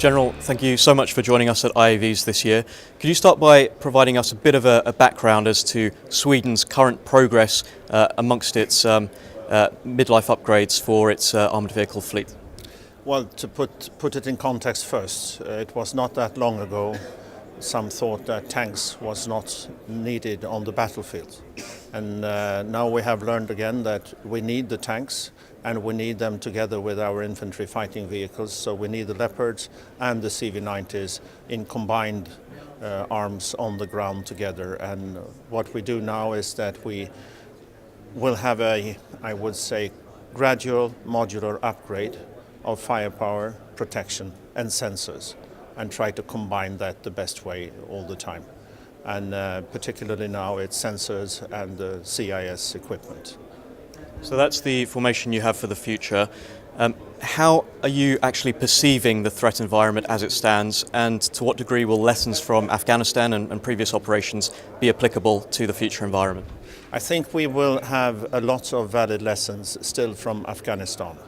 General, thank you so much for joining us at IAVs this year. Could you start by providing us a bit of a background as to Sweden's current progress amongst its midlife upgrades for its armoured vehicle fleet? Well, to put it in context first, it was not that long ago some thought that tanks was not needed on the battlefield. And now we have learned again that we need the tanks, and we need them together with our infantry fighting vehicles. So we need the Leopards and the CV90s in combined arms on the ground together. And what we do now is that we will have a, I would say, gradual modular upgrade of firepower, protection and sensors, and try to combine that the best way all the time. And particularly now it's sensors and CIS equipment. So that's the formation you have for the future. How are you actually perceiving the threat environment as it stands, and to what degree will lessons from Afghanistan and previous operations be applicable to the future environment? I think we will have a lot of valid lessons still from Afghanistan,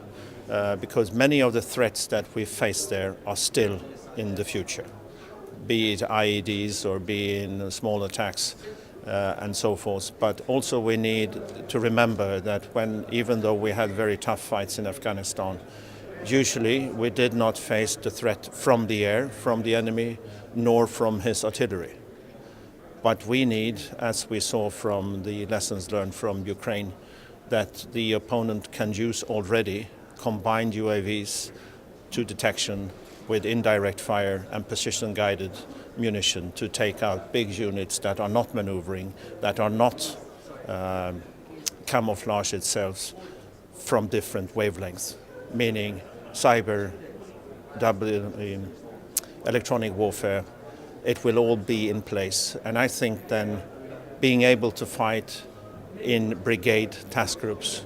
because many of the threats that we face there are still in the future, be it IEDs or be in small attacks and so forth. But also we need to remember that even though we had very tough fights in Afghanistan, usually we did not face the threat from the air, from the enemy, nor from his artillery. But we need, as we saw from the lessons learned from Ukraine, that the opponent can use already combined UAVs to detection with indirect fire and precision-guided munition to take out big units that are not maneuvering, that are not camouflage itself from different wavelengths, meaning cyber, electronic warfare. It will all be in place. And I think then being able to fight in brigade task groups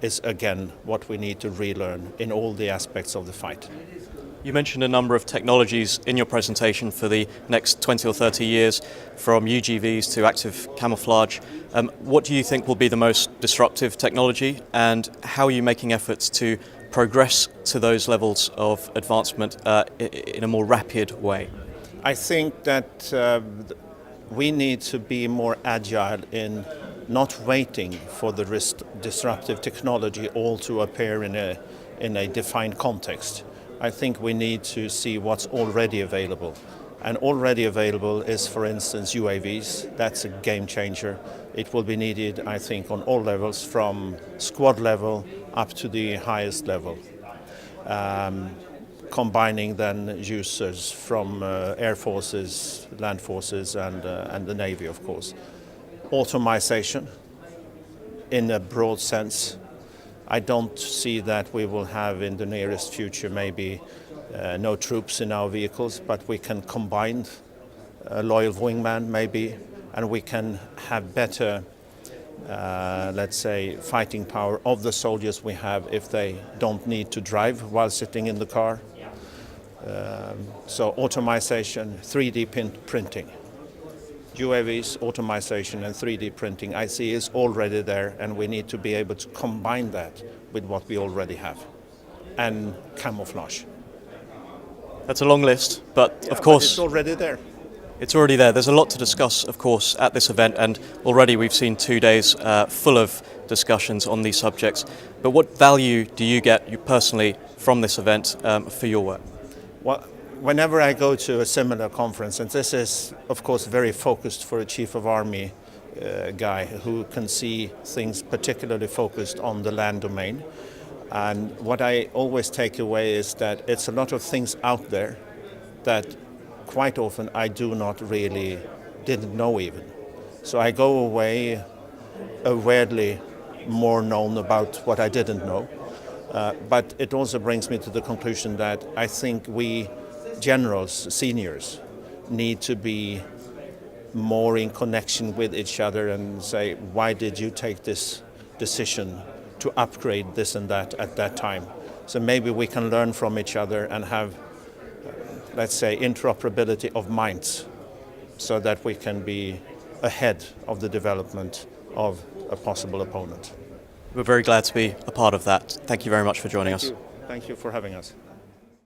is again what we need to relearn in all the aspects of the fight. You mentioned a number of technologies in your presentation for the next 20 or 30 years, from UGVs to active camouflage. What do you think will be the most disruptive technology, and how are you making efforts to progress to those levels of advancement in a more rapid way? I think that we need to be more agile in not waiting for the disruptive technology all to appear in a defined context. I think we need to see what's already available. And already available is, for instance, UAVs. That's a game changer. It will be needed, I think, on all levels, from squad level up to the highest level. Combining then users from air forces, land forces and the Navy, of course. Automation in a broad sense. I don't see that we will have in the nearest future maybe no troops in our vehicles, but we can combine a loyal wingman maybe, and we can have better, let's say, fighting power of the soldiers we have if they don't need to drive while sitting in the car. So automation, 3D printing. UAVs, automation and 3D printing, I see is already there, and we need to be able to combine that with what we already have. And camouflage. That's a long list, but of course... But it's already there. It's already there. There's a lot to discuss, of course, at this event, and already we've seen 2 days full of discussions on these subjects. But what value do you get, you personally, from this event for your work? Well, whenever I go to a similar conference, and this is, of course, very focused for a Chief of Army guy who can see things particularly focused on the land domain. And what I always take away is that it's a lot of things out there that quite often I didn't know even. So I go away weirdly more known about what I didn't know. But it also brings me to the conclusion that I think we generals, seniors, need to be more in connection with each other and say, why did you take this decision to upgrade this and that at that time? So maybe we can learn from each other and have, let's say, interoperability of minds so that we can be ahead of the development of a possible opponent. We're very glad to be a part of that. Thank you very much for joining us. Thank you for having us.